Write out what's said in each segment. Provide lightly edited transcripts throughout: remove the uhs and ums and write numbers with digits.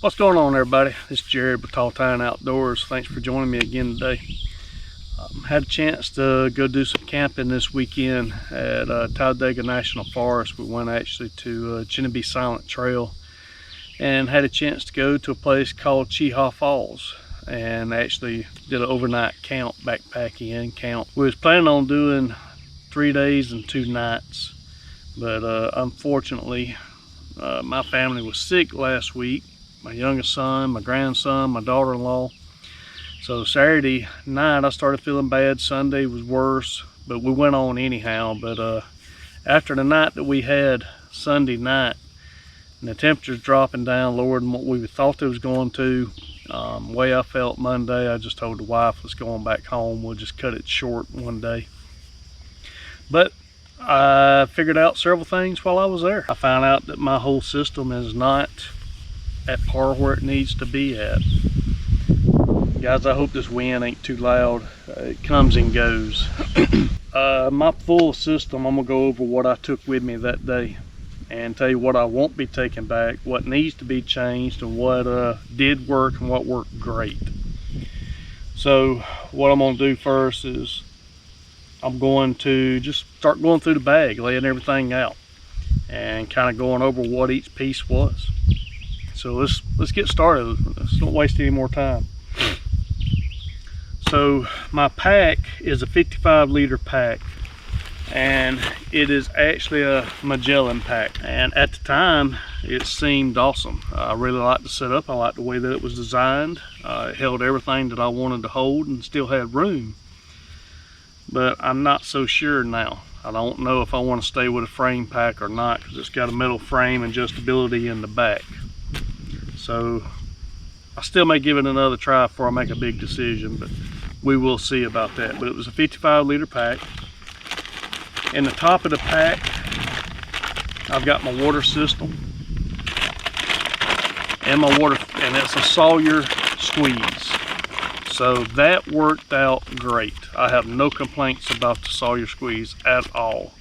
What's going on, everybody? This is Jared with Tall Tying Outdoors. Thanks for joining me again today. Had a chance to go do some camping this weekend at Talladega National Forest. We went actually to Genesee Silent Trail and had a chance to go to a place called Cheahaw Falls and actually did an overnight camp, backpacking camp. We was planning on doing 3 days and 2 nights, but unfortunately my family was sick last week. My youngest son, my grandson, my daughter-in-law. So Saturday night I started feeling bad. Sunday was worse, but we went on anyhow. But after the night that we had Sunday night, and the temperature's dropping down lower than what we thought it was going to, the way I felt Monday, I just told the wife, let's go on back home. We'll just cut it short one day. But I figured out several things while I was there. I found out that my whole system is not at par where it needs to be at. Guys, I hope this wind ain't too loud. It comes and goes. My full system, I'm gonna go over what I took with me that day and tell you what I won't be taking back, what needs to be changed, and what did work and what worked great. So what I'm gonna do first is I'm going to just start going through the bag, laying everything out and kind of going over what each piece was. So let's get started. Let's don't waste any more time. So my pack is a 55-liter pack, and it is actually a Magellan pack. And at the time, it seemed awesome. I really liked the setup. I liked the way that it was designed. It held everything that I wanted to hold and still had room. But I'm not so sure now. I don't know if I want to stay with a frame pack or not, because it's got a metal frame and adjustability in the back. So I still may give it another try before I make a big decision, but we will see about that. But it was a 55-liter pack. In the top of the pack, I've got my water system and my water, and it's a Sawyer squeeze. So that worked out great. I have no complaints about the Sawyer squeeze at all.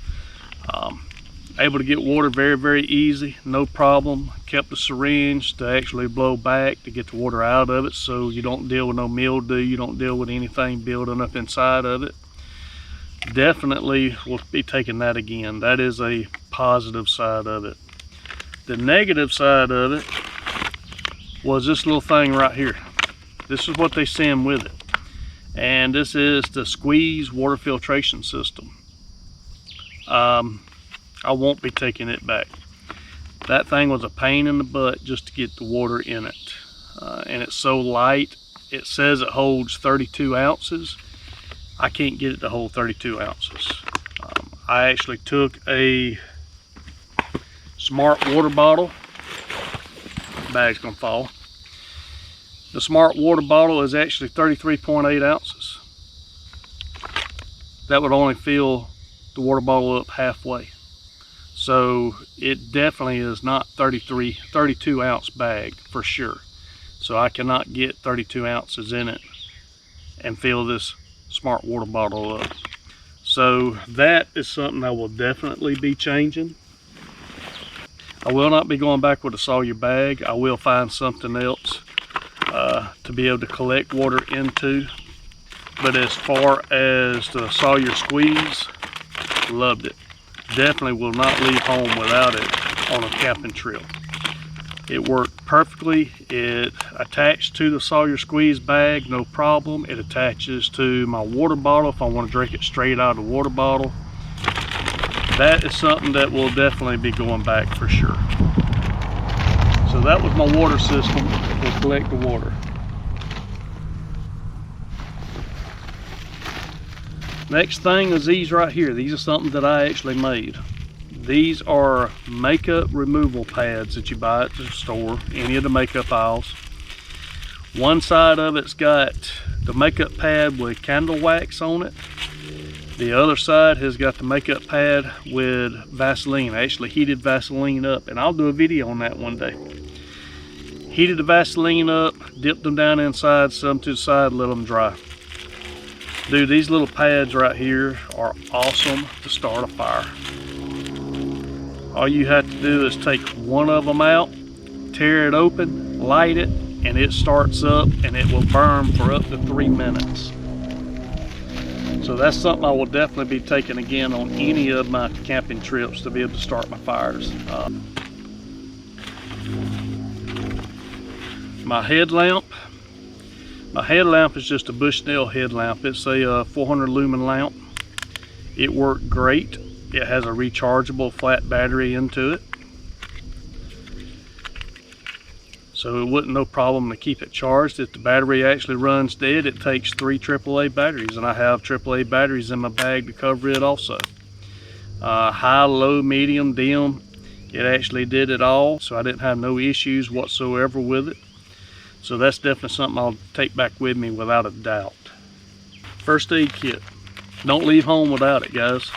Able to get water very, very easy, no problem. Kept the syringe to actually blow back to get the water out of it, so you don't deal with no mildew, you don't deal with anything building up inside of it. Definitely will be taking that again. That is a positive side of it. The negative side of it was this little thing right here. This is what they send with it. And this is the squeeze water filtration system. I won't be taking it back. That thing was a pain in the butt just to get the water in it. And it's so light. It says it holds 32 ounces. I can't get it to hold 32 ounces. I actually took a Smart water bottle. The bag's gonna fall. The Smart water bottle is actually 33.8 ounces. That would only fill the water bottle up halfway. So it definitely is not 32 ounce bag for sure. So I cannot get 32 ounces in it and fill this Smart water bottle up. So that is something I will definitely be changing. I will not be going back with a Sawyer bag. I will find something else to be able to collect water into. But as far as the Sawyer squeeze, loved it. Definitely will not leave home without it on a camping trip. It worked perfectly. It attached to the Sawyer squeeze bag, no problem. It attaches to my water bottle if I want to drink it straight out of the water bottle. That is something that will definitely be going back for sure. So that was my water system to collect the water. Next thing is these right here. These are something that I actually made. These are makeup removal pads that you buy at the store, any of the makeup aisles. One side of it's got the makeup pad with candle wax on it. The other side has got the makeup pad with Vaseline. I actually heated Vaseline up, and I'll do a video on that one day. Heated the Vaseline up, dipped them down inside, set them to the side, let them dry. Dude, these little pads right here are awesome to start a fire. All you have to do is take one of them out, tear it open, light it, and it starts up and it will burn for up to 3 minutes. So that's something I will definitely be taking again on any of my camping trips, to be able to start my fires. My headlamp is just a Bushnell headlamp. It's a 400 lumen lamp. It worked great. It has a rechargeable flat battery into it, so it wasn't no problem to keep it charged. If the battery actually runs dead, it takes 3 AAA batteries, and I have AAA batteries in my bag to cover it also. High, low, medium, dim, it actually did it all, so I didn't have no issues whatsoever with it. So that's definitely something I'll take back with me without a doubt. First aid kit. Don't leave home without it, guys.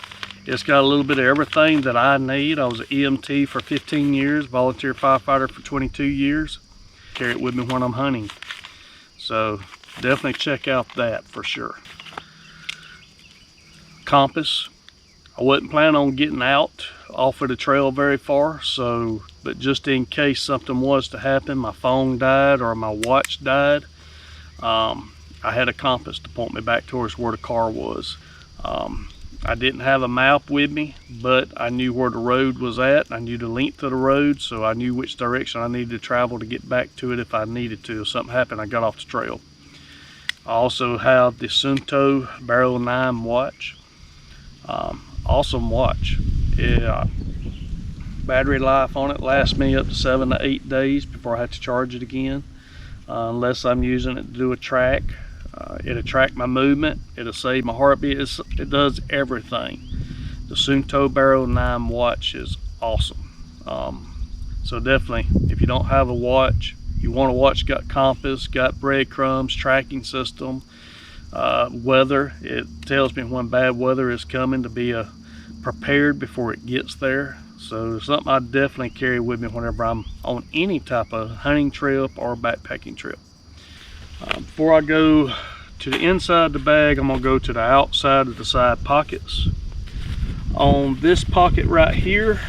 It's got a little bit of everything that I need. I was an EMT for 15 years, volunteer firefighter for 22 years. Carry it with me when I'm hunting. So definitely check out that for sure. Compass. I wasn't planning on getting out off of the trail very far, but just in case something was to happen, my phone died or my watch died, I had a compass to point me back towards where the car was. I didn't have a map with me, but I knew where the road was at. I knew the length of the road, so I knew which direction I needed to travel to get back to it if I needed to. If something happened, I got off the trail. I also have the Sunto Barrel 9 watch. Awesome watch. Yeah, battery life on it lasts me up to 7 to 8 days before I have to charge it again, unless I'm using it to do a track. It'll track my movement, it'll save my heartbeat, it does everything. The Sunto Barrel 9 watch is awesome. So definitely, if you don't have a watch, you want a watch, got compass, got breadcrumbs, tracking system, weather. It tells me when bad weather is coming to be prepared before it gets there. So something I definitely carry with me whenever I'm on any type of hunting trip or backpacking trip. Before I go to the inside of the bag, I'm going to go to the outside of the side pockets. On this pocket right here,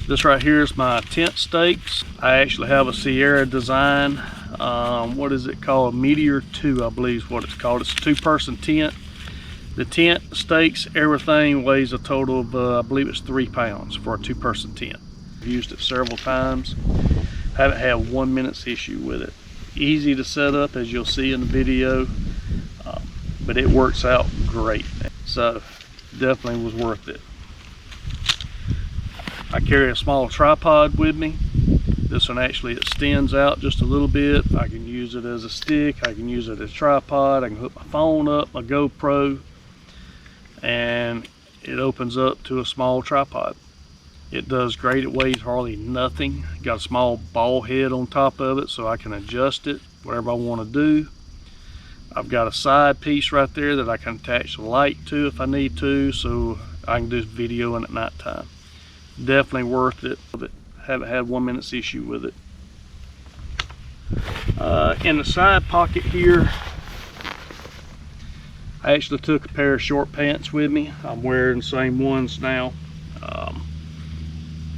this right here is my tent stakes. I actually have a Sierra design. What is it called? Meteor 2, I believe is what it's called. It's a 2-person tent. The tent, stakes, everything weighs a total of, I believe it's 3 pounds for a 2-person tent. I've used it several times. Haven't had 1 minute's issue with it. Easy to set up, as you'll see in the video, but it works out great. So definitely was worth it. I carry a small tripod with me. This one actually extends out just a little bit. I can use it as a stick, I can use it as a tripod, I can hook my phone up, my GoPro, and it opens up to a small tripod. It does great. It weighs hardly nothing. Got a small ball head on top of it, so I can adjust it whatever I want to do. I've got a side piece right there that I can attach the light to if I need to, so I can do videoing at night time. Definitely worth it. Haven't had 1 minute's issue with it. In the side pocket here, I actually took a pair of short pants with me. I'm wearing the same ones now.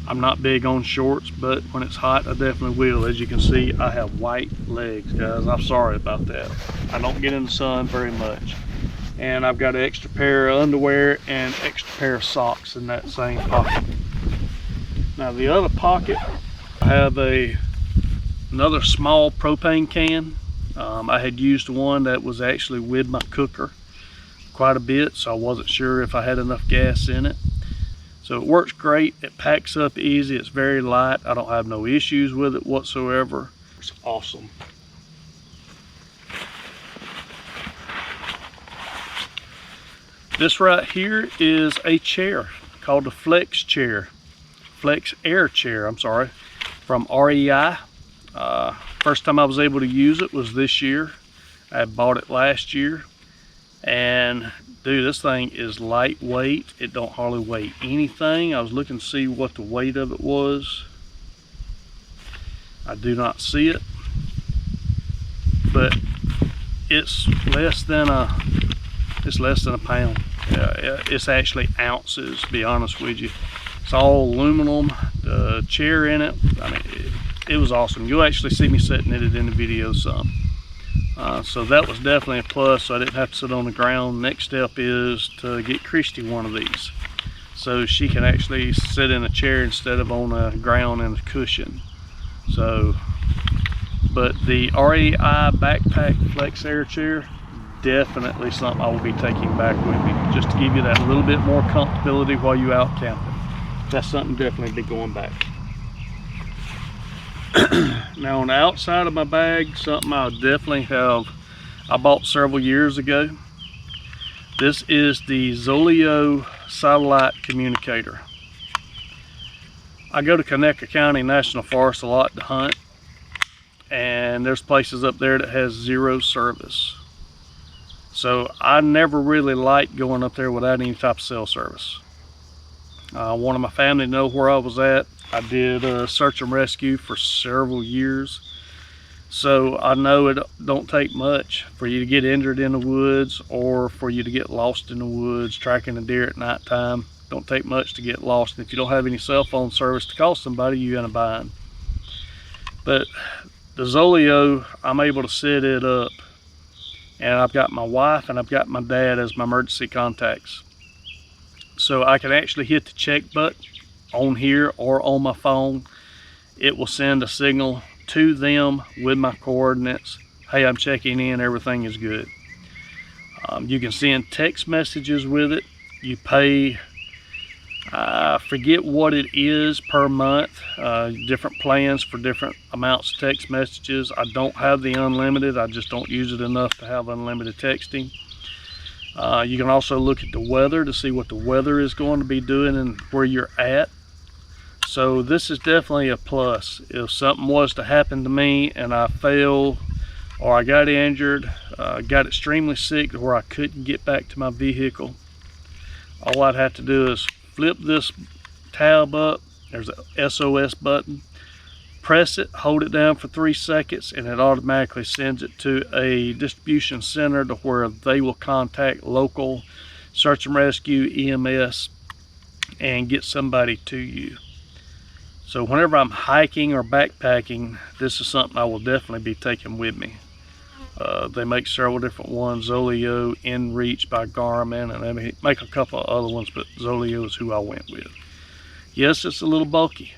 I'm not big on shorts, but when it's hot, I definitely will. As you can see, I have white legs, guys. I'm sorry about that. I don't get in the sun very much. And I've got an extra pair of underwear and extra pair of socks in that same pocket. Now the other pocket, I have another small propane can. I had used one that was actually with my cooker quite a bit, so I wasn't sure if I had enough gas in it. So it works great. It packs up easy. It's very light. I don't have no issues with it whatsoever. It's awesome. This right here is a chair called the Flex Air Chair, I'm sorry, from REI. First time I was able to use it was this year. I bought it last year, and dude, this thing is lightweight. It don't hardly weigh anything. I was looking to see what the weight of it was. I do not see it, but it's less than a pound. It's actually ounces, to be honest with you. It's all aluminum. The chair in it, I mean, it was awesome. You'll actually see me setting it in the video some. So that was definitely a plus, so I didn't have to sit on the ground. Next step is to get Christy one of these, so she can actually sit in a chair instead of on the ground and a cushion. So, but the REI Backpack Flex Air chair, definitely something I will be taking back with me, just to give you that little bit more comfortability while you're out camping. That's something definitely be going back. Now on the outside of my bag, something I bought several years ago. This is the Zoleo satellite communicator. I go to Conecuh County National Forest a lot to hunt, and there's places up there that has zero service. So I never really liked going up there without any type of cell service. I wanted my family to know where I was at. I did search and rescue for several years, so I know it don't take much for you to get injured in the woods or for you to get lost in the woods tracking a deer at nighttime. Don't take much to get lost, and if you don't have any cell phone service to call somebody, you're in a bind. But the Zoleo, I'm able to set it up, and I've got my wife and I've got my dad as my emergency contacts. So I can actually hit the check button on here or on my phone. It will send a signal to them with my coordinates. Hey, I'm checking in, everything is good. You can send text messages with it. You pay, I forget what it is per month, different plans for different amounts of text messages. I don't have the unlimited, I just don't use it enough to have unlimited texting. You can also look at the weather to see what the weather is going to be doing and where you're at. So this is definitely a plus. If something was to happen to me and I fell or I got injured, got extremely sick to where I couldn't get back to my vehicle, all I'd have to do is flip this tab up. There's a SOS button. Press it, hold it down for 3 seconds, and it automatically sends it to a distribution center to where they will contact local search and rescue, EMS, and get somebody to you. So whenever I'm hiking or backpacking, this is something I will definitely be taking with me. They make several different ones, Zoleo, InReach by Garmin, and they make a couple of other ones, but Zoleo is who I went with. Yes, it's a little bulky.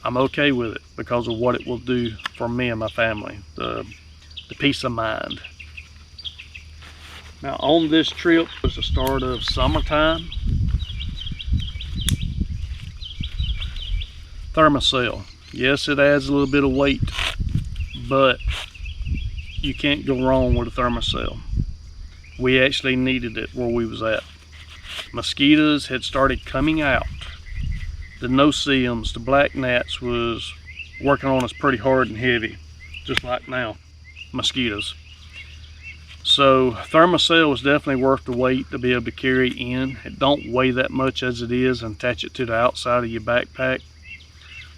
I'm okay with it because of what it will do for me and my family, the peace of mind. Now on this trip was the start of summertime. Thermocell, yes, it adds a little bit of weight, but you can't go wrong with a thermocell. We actually needed it where we was at. Mosquitoes had started coming out. The no-see-ums, the black gnats was working on us pretty hard and heavy, just like now, mosquitoes. So thermocell was definitely worth the weight to be able to carry in. It don't weigh that much as it is, and attach it to the outside of your backpack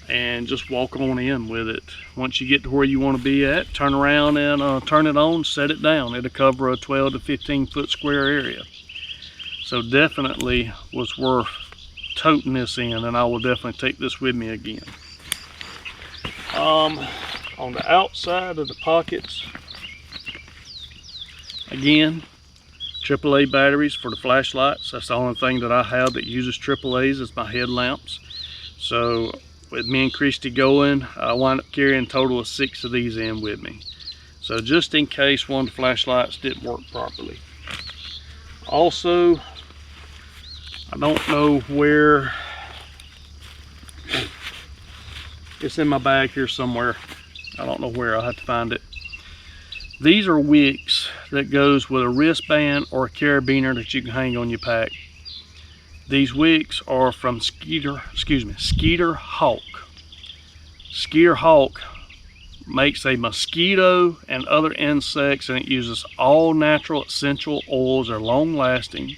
and just walk on in with it. Once you get to where you want to be at, turn around and turn it on, set it down. It'll cover a 12 to 15 foot square area. So definitely was worth toting this in, and I will definitely take this with me again. On the outside of the pockets, again, AAA batteries for the flashlights. That's the only thing that I have that uses AAA's is my headlamps. So with me and Christy going, I wind up carrying a total of 6 of these in with me. So just in case one of the flashlights didn't work properly. Also, I don't know where, it's in my bag here somewhere. I don't know where, I'll have to find it. These are wicks that goes with a wristband or a carabiner that you can hang on your pack. These wicks are from Skeeter Hawk. Skeeter Hawk makes a mosquito and other insects, and it uses all natural essential oils. They're long lasting,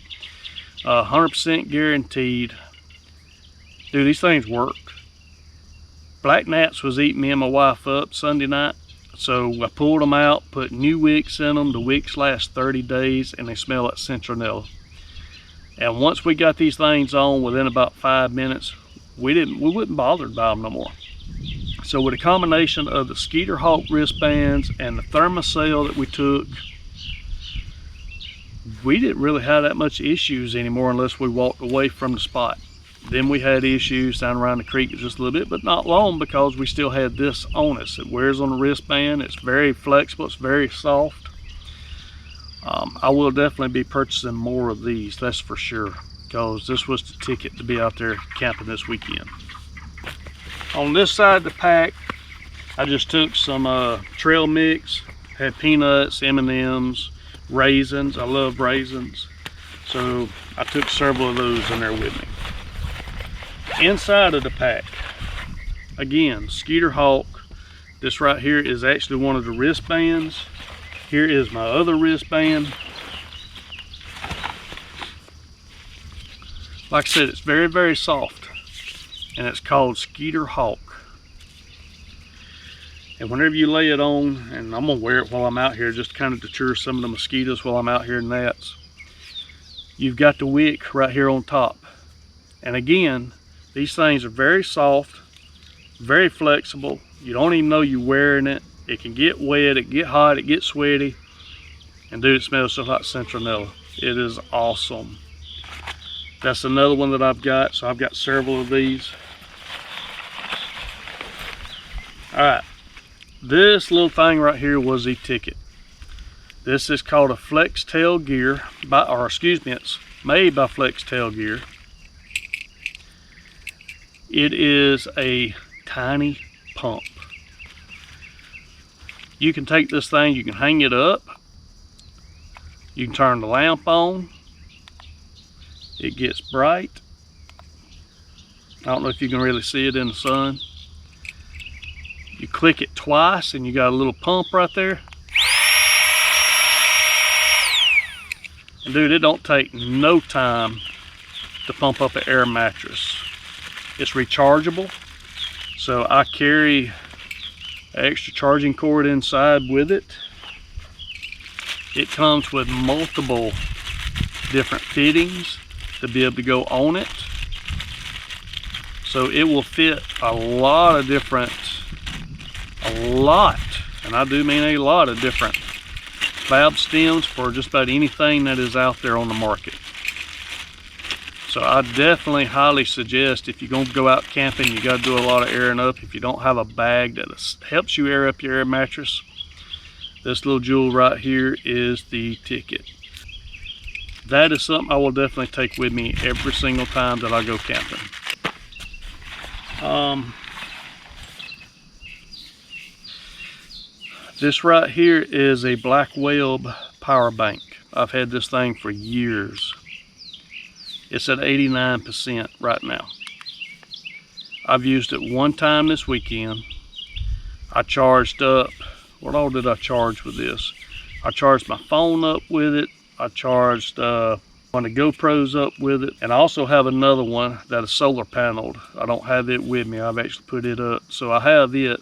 100% guaranteed. Dude, these things work. Black gnats was eating me and my wife up Sunday night, so I pulled them out, put new wicks in them. The wicks last 30 days and they smell like citronella. And once we got these things on, within about 5 minutes, we wasn't bothered by them no more. So with a combination of the Skeeter Hawk wristbands and the Thermacell that we took, we didn't really have that much issues anymore unless we walked away from the spot. Then we had issues down around the creek just a little bit, but not long, because we still had this on us. It wears on the wristband. It's very flexible. It's very soft. I will definitely be purchasing more of these, that's for sure, because this was the ticket to be out there camping this weekend. On this side of the pack, I just took some trail mix, had peanuts, M&Ms, raisins. I love raisins, so I took several of those in there with me. Inside of the pack, again, Skeeter Hawk. This right here is actually one of the wristbands. Here is my other wristband. Like I said, it's very, very soft, and it's called Skeeter Hawk. And whenever you lay it on, and I'm gonna wear it while I'm out here just to kind of deter some of the mosquitoes while I'm out here in gnats, you've got the wick right here on top. And again, these things are very soft, very flexible. You don't even know you're wearing it. It can get wet, it can get hot, it gets sweaty. And dude, it smells just like citronella. It is awesome. That's another one that I've got, so I've got several of these. All right, this little thing right here was the ticket. This is called a Flex Tail Gear, it's made by Flex Tail Gear. It is a tiny pump. You can take this thing, you can hang it up, you can turn the lamp on, it gets bright. I don't know if you can really see it in the sun. You click it twice and you got a little pump right there. And dude, it don't take no time to pump up an air mattress. It's rechargeable, so I carry an extra charging cord inside with it. It comes with multiple different fittings to be able to go on it, so it will fit a lot, and I do mean a lot of different valve stems for just about anything that is out there on the market. So I definitely highly suggest, if you're going to go out camping, you got to do a lot of airing up. If you don't have a bag that helps you air up your air mattress, this little jewel right here is the ticket. That is something I will definitely take with me every single time that I go camping. This right here is a Black Web power bank. I've had this thing for years. It's at 89% right now. I've used it one time this weekend. I charged up, what all did I charge with this? I charged my phone up with it. I charged one of the GoPros up with it. And I also have another one that is solar paneled. I don't have it with me. I've actually put it up. So I have it.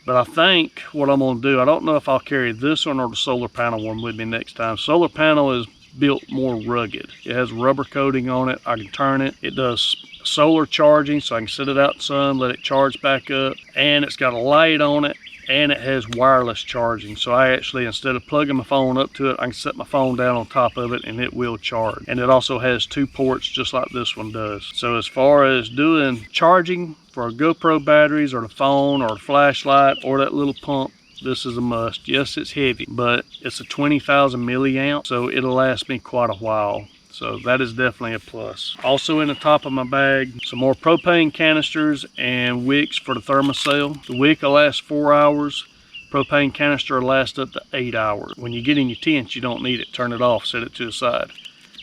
But I think what I'm gonna do, I don't know if I'll carry this one or the solar panel one with me next time. Solar panel is built more rugged. It has rubber coating on it. I can turn it. It does solar charging, so I can sit it out in the sun, let it charge back up. And it's got a light on it, and it has wireless charging. So I actually, instead of plugging my phone up to it, I can set my phone down on top of it and it will charge. And it also has 2 ports just like this one does. So as far as doing charging for GoPro batteries or the phone or the flashlight or that little pump, this is a must. Yes, it's heavy, but it's a 20,000 milliamp, so it'll last me quite a while. So that is definitely a plus. Also in the top of my bag, some more propane canisters and wicks for the Thermacell. The wick will last 4 hours. Propane canister will last up to 8 hours. When you get in your tent, you don't need it. Turn it off, set it to the side.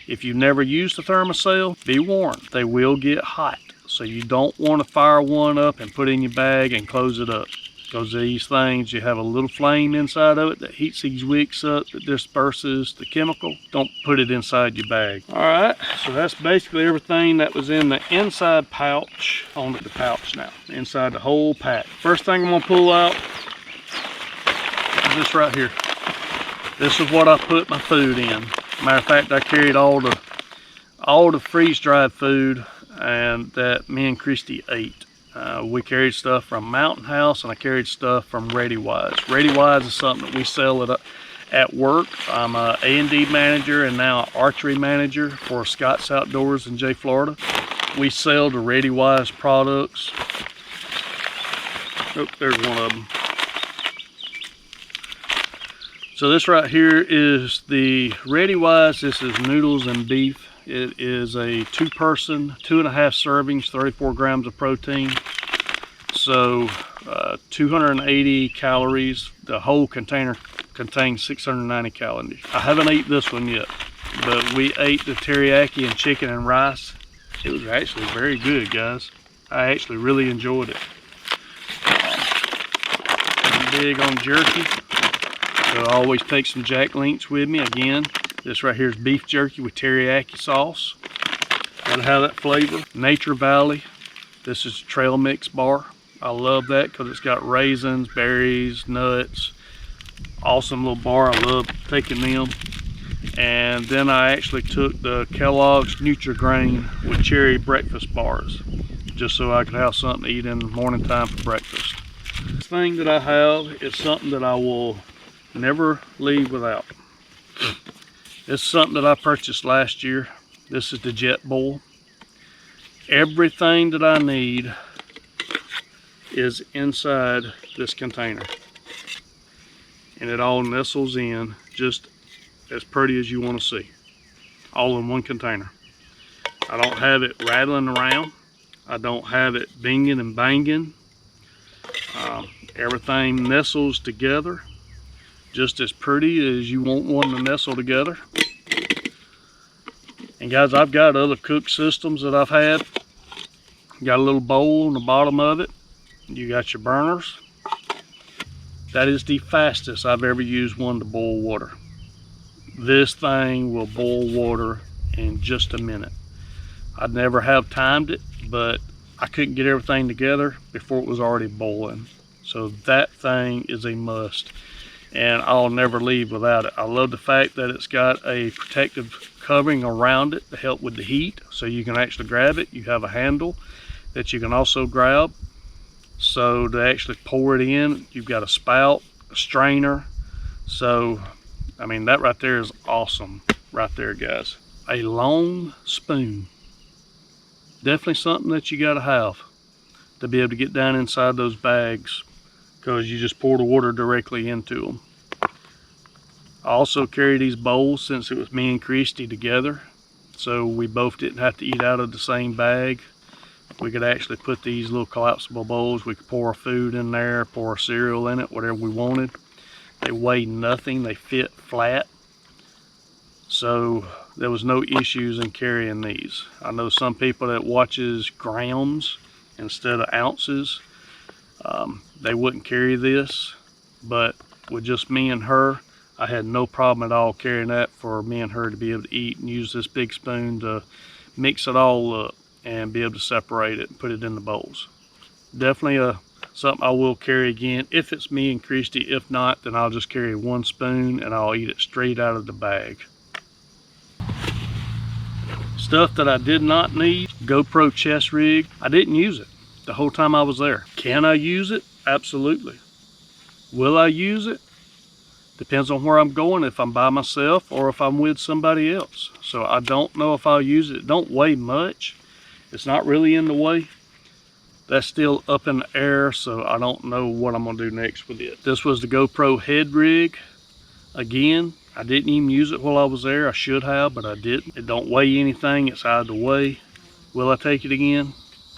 If you've never used the Thermacell, be warned, they will get hot. So you don't want to fire one up and put it in your bag and close it up. Because these things, you have a little flame inside of it that heats these wicks up, that disperses the chemical. Don't put it inside your bag. All right, so that's basically everything that was in the inside pouch, onto the pouch now, inside the whole pack. First thing I'm gonna pull out is this right here. This is what I put my food in. Matter of fact, I carried all the freeze-dried food and that me and Christy ate. We carried stuff from Mountain House, and I carried stuff from Ready Wise. Ready Wise is something that we sell at work. I'm a A&D manager and now an archery manager for Scott's Outdoors in Jay, Florida. We sell the Ready Wise products. Oh, there's one of them. So this right here is the Ready Wise. This is noodles and beef. It is a 2-person, 2.5 servings, 34 grams of protein. So 280 calories. The whole container contains 690 calories. I haven't eaten this one yet, but we ate the teriyaki and chicken and rice. It was actually very good, guys. I actually really enjoyed it. I'm big on jerky, so I always take some Jack Links with me. Again, this right here is beef jerky with teriyaki sauce. Gotta have that flavor. Nature Valley. This is trail mix bar. I love that because it's got raisins, berries, nuts. Awesome little bar. I love taking them. And then I actually took the Kellogg's Nutri-Grain with cherry breakfast bars, just so I could have something to eat in the morning time for breakfast. This thing that I have is something that I will never leave without. It's something that I purchased last year. This is the Jet Boil. Everything that I need is inside this container, and it all nestles in just as pretty as you want to see, all in one container. I don't have it rattling around. I don't have it binging and banging. Everything nestles together just as pretty as you want one to nestle together. And guys, I've got other cook systems that I've had. Got a little bowl on the bottom of it. You got your burners. That is the fastest I've ever used one to boil water. This thing will boil water in just a minute. I'd never have timed it, but I couldn't get everything together before it was already boiling. So that thing is a must, and I'll never leave without it. I love the fact that it's got a protective covering around it to help with the heat, so you can actually grab it. You have a handle that you can also grab. So to actually pour it in, you've got a spout, a strainer. So, I mean, that right there is awesome right there, guys. A long spoon. Definitely something that you got to have to be able to get down inside those bags, because you just pour the water directly into them. I also carry these bowls since it was me and Christy together, so we both didn't have to eat out of the same bag. We could actually put these little collapsible bowls. We could pour our food in there, pour our cereal in it, whatever we wanted. They weigh nothing. They fit flat. So there was no issues in carrying these. I know some people that watches grams instead of ounces. They wouldn't carry this, but with just me and her, I had no problem at all carrying that for me and her to be able to eat, and use this big spoon to mix it all up and be able to separate it and put it in the bowls. Definitely something I will carry again if it's me and Christy. If not, then I'll just carry one spoon and I'll eat it straight out of the bag. Stuff that I did not need: GoPro chest rig. I didn't use it the whole time I was there. Can I use it? Absolutely. Will I use it? Depends on where I'm going, if I'm by myself or if I'm with somebody else. So I don't know if I'll use it. It don't weigh much. It's not really in the way. That's still up in the air, so I don't know what I'm gonna do next with it. This was the GoPro head rig. Again, I didn't even use it while I was there. I should have, but I didn't. It don't weigh anything. It's out of the way. Will I take it again?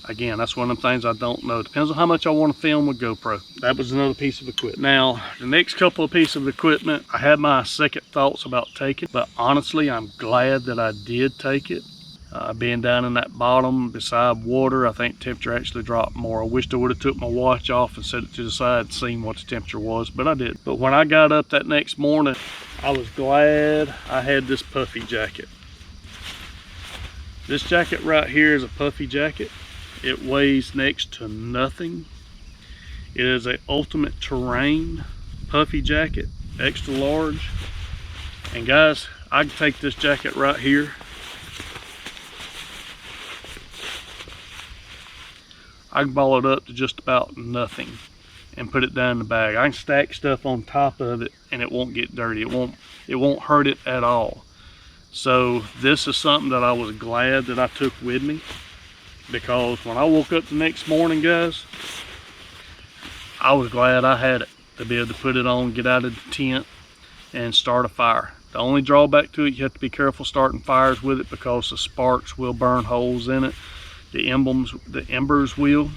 Again, that's one of them things I don't know. Depends on how much I want to film with GoPro. That was another piece of equipment. Now, the next couple of pieces of equipment, I had my second thoughts about taking, but honestly, I'm glad that I did take it. Being down in that bottom beside water, I think temperature actually dropped more. I wished I would have took my watch off and set it to the side and seen what the temperature was, but I did. But when I got up that next morning, I was glad I had this puffy jacket. This jacket right here is a puffy jacket. It weighs next to nothing. It is an ultimate terrain puffy jacket, extra large. And guys, I can take this jacket right here I can ball it up to just about nothing and put it down in the bag. I can stack stuff on top of it and it won't get dirty. It won't hurt it at all. So this is something that I was glad that I took with me, because when I woke up the next morning, guys, I was glad I had it to be able to put it on, get out of the tent, and start a fire. The only drawback to it, you have to be careful starting fires with it, because the sparks will burn holes in it. The embers will.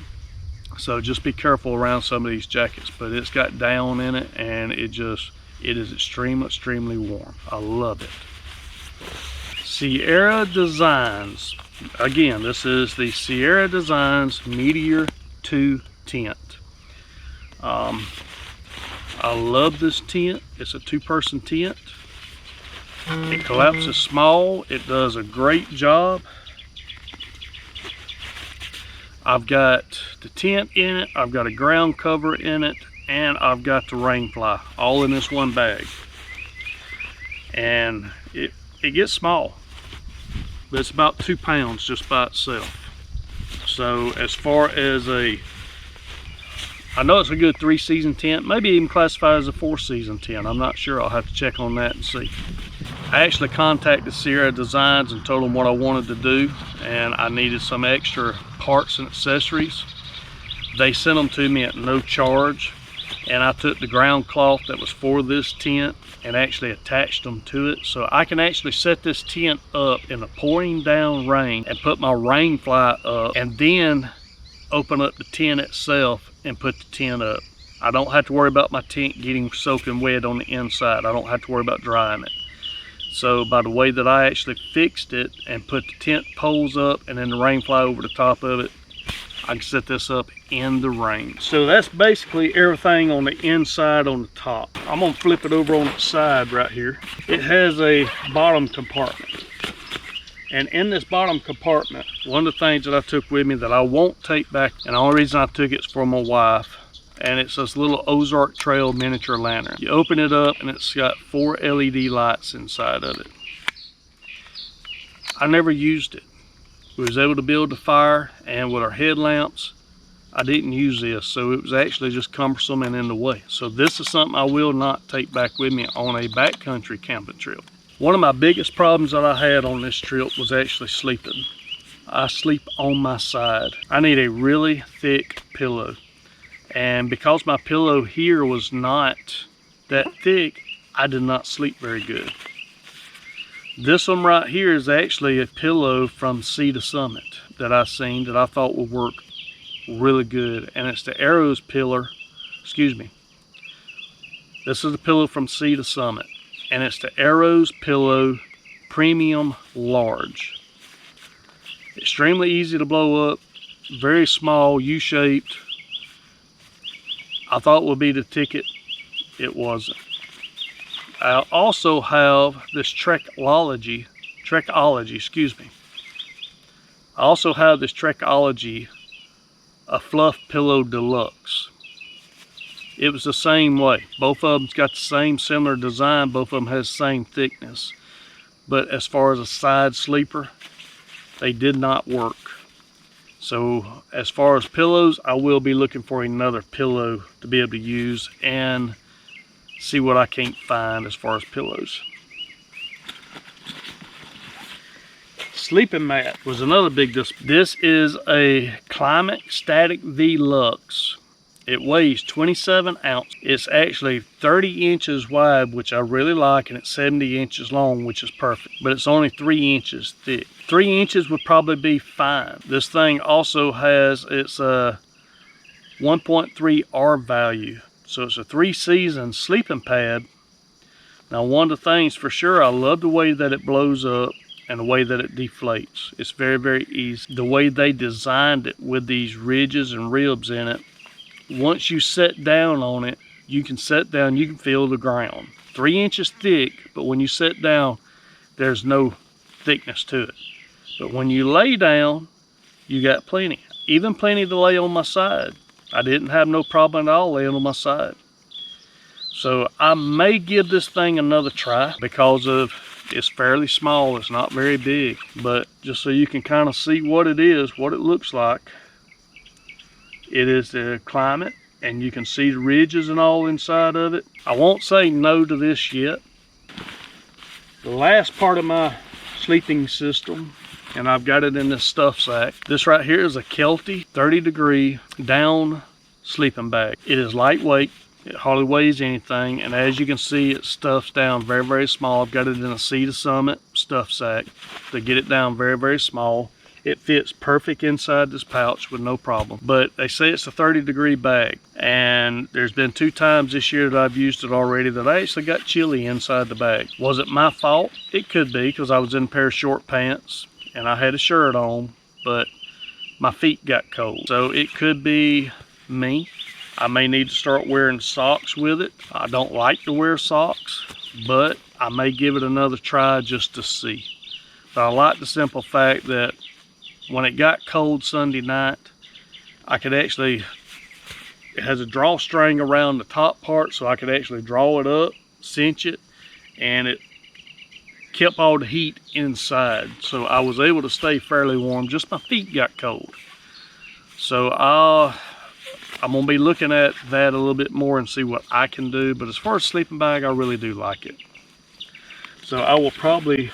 So just be careful around some of these jackets. But it's got down in it, and it is extremely warm. I love it. Sierra Designs. Again, this is the Sierra Designs Meteor 2 tent. I love this tent. It's a 2-person tent. It collapses small. It does a great job. I've got the tent in it, I've got a ground cover in it, and I've got the rain fly all in this one bag. And it gets small, but it's about 2 pounds just by itself. So as far as I know it's a good 3-season tent, maybe even classified as a 4-season tent. I'm not sure. I'll have to check on that and see. I actually contacted Sierra Designs and told them what I wanted to do, and I needed some extra parts and accessories. They sent them to me at no charge, and I took the ground cloth that was for this tent and actually attached them to it. So I can actually set this tent up in the pouring down rain and put my rain fly up, and then open up the tent itself and put the tent up. I don't have to worry about my tent getting soaking wet on the inside. I don't have to worry about drying it. So by the way that I actually fixed it and put the tent poles up and then the rain fly over the top of it, I can set this up in the rain. So that's basically everything on the inside on the top. I'm gonna flip it over on the side right here. It has a bottom compartment. And in this bottom compartment, one of the things that I took with me that I won't take back, and the only reason I took it's for my wife, and it's this little Ozark Trail miniature lantern. You open it up and it's got 4 LED lights inside of it. I never used it. We was able to build the fire, and with our headlamps, I didn't use this, so it was actually just cumbersome and in the way. So this is something I will not take back with me on a backcountry camping trip. One of my biggest problems that I had on this trip was actually sleeping. I sleep on my side. I need a really thick pillow. And because my pillow here was not that thick, I did not sleep very good. This one right here is actually a pillow from Sea to Summit that I seen that I thought would work really good. And it's the Arrows pillar, excuse me. This is the pillow from Sea to Summit. And it's the Arrows Pillow Premium Large. Extremely easy to blow up, very small, U-shaped. I thought it would be the ticket. It wasn't. I also have this Trekology, excuse me. I also have this Trekology, a Fluff Pillow Deluxe. It was the same way. Both of them's got the same similar design. Both of them has the same thickness. But as far as a side sleeper, they did not work. So as far as pillows, I will be looking for another pillow to be able to use and see what I can't find as far as pillows. Sleeping mat was another big this is a Climate Static V-Lux. It weighs 27 ounces. It's actually 30 inches wide, which I really like, and it's 70 inches long, which is perfect. But it's only 3 inches thick. 3 inches would probably be fine. This thing also has its 1.3 R value. So it's a 3-season sleeping pad. Now one of the things for sure, I love the way that it blows up and the way that it deflates. It's very easy. The way they designed it with these ridges and ribs in it, once you sit down on it, you can sit down, you can feel the ground. 3 inches thick, but when you sit down, there's no thickness to it. But when you lay down, you got plenty. Even plenty to lay on my side. I didn't have no problem at all laying on my side. So I may give this thing another try because of it's fairly small, it's not very big. But just so you can kind of see what it is, what it looks like. It is the climate, and you can see the ridges and all inside of it. I won't say no to this yet. The last part of my sleeping system, and I've got it in this stuff sack. This right here is a Kelty 30-degree down sleeping bag. It is lightweight. It hardly weighs anything, and as you can see, it stuffs down very, very small. I've got it in a Sea to Summit stuff sack to get it down very, very small. It fits perfect inside this pouch with no problem. But they say it's a 30-degree bag, and there's been 2 times this year that I've used it already that I actually got chilly inside the bag. Was it my fault? It could be, because I was in a pair of short pants and I had a shirt on, but my feet got cold. So it could be me. I may need to start wearing socks with it. I don't like to wear socks, but I may give it another try just to see. But I like the simple fact that when it got cold Sunday night, I could actually, it has a drawstring around the top part, so I could actually draw it up, cinch it, and it kept all the heat inside. So I was able to stay fairly warm, just my feet got cold. So I'm gonna be looking at that a little bit more and see what I can do. But as far as sleeping bag, I really do like it. So I will probably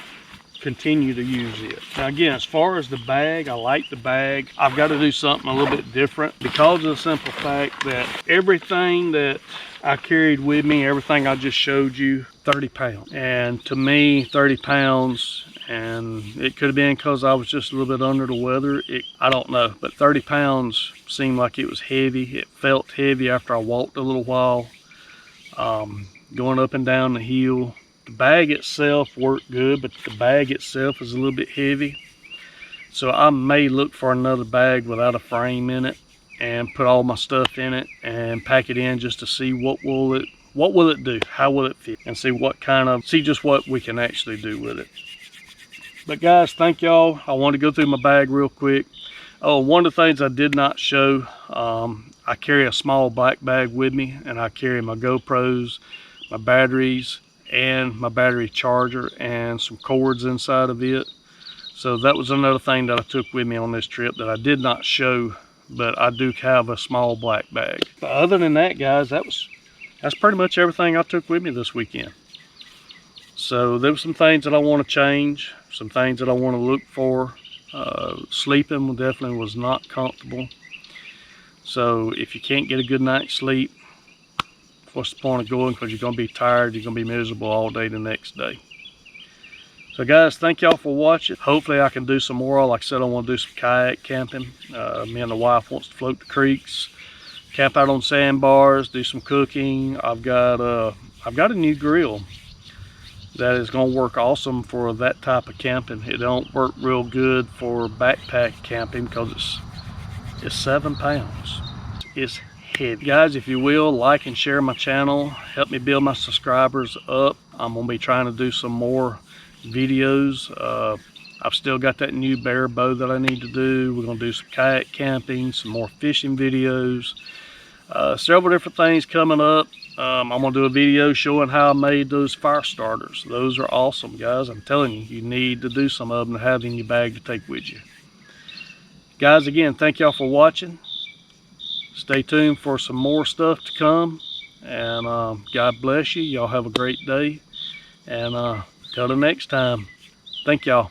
continue to use it. Now again, as far as the bag, I like the bag. I've got to do something a little bit different because of the simple fact that everything that I carried with me, everything I just showed you, 30 pounds. And to me, 30 pounds, and it could have been because I was just a little bit under the weather. I don't know, but 30 pounds seemed like it was heavy. It felt heavy after I walked a little while, going up and down the hill. The bag itself worked good, but the bag itself is a little bit heavy. So I may look for another bag without a frame in it and put all my stuff in it and pack it in just to see what will it do, how will it fit, and see just what we can actually do with it. But guys, thank y'all. I want to go through my bag real quick. Oh, one of the things I did not show, I carry a small black bag with me, and I carry my GoPros, my batteries, and my battery charger, and some cords inside of it. So that was another thing that I took with me on this trip that I did not show, but I do have a small black bag. But other than that, guys, that's pretty much everything I took with me this weekend. So there were some things that I want to change, some things that I want to look for. Sleeping definitely was not comfortable. So if you can't get a good night's sleep, what's the point of going? Because you're going to be tired, you're going to be miserable all day the next day. So guys, thank y'all for watching. Hopefully I can do some more. Like I said, I want to do some kayak camping. Me and the wife wants to float the creeks, camp out on sandbars, do some cooking. I've got a new grill that is going to work awesome for that type of camping. It don't work real good for backpack camping because it's 7 pounds. It's heavy. Guys, if you will, like and share my channel. Help me build my subscribers up. I'm going to be trying to do some more videos. I've still got that new bear bow that I need to do. We're going to do some kayak camping, some more fishing videos. Several different things coming up. I'm going to do a video showing how I made those fire starters. Those are awesome, guys. I'm telling you, you need to do some of them to have in your bag to take with you. Guys, again, thank y'all for watching. Stay tuned for some more stuff to come. And God bless you. Y'all have a great day. And till the next time, thank y'all.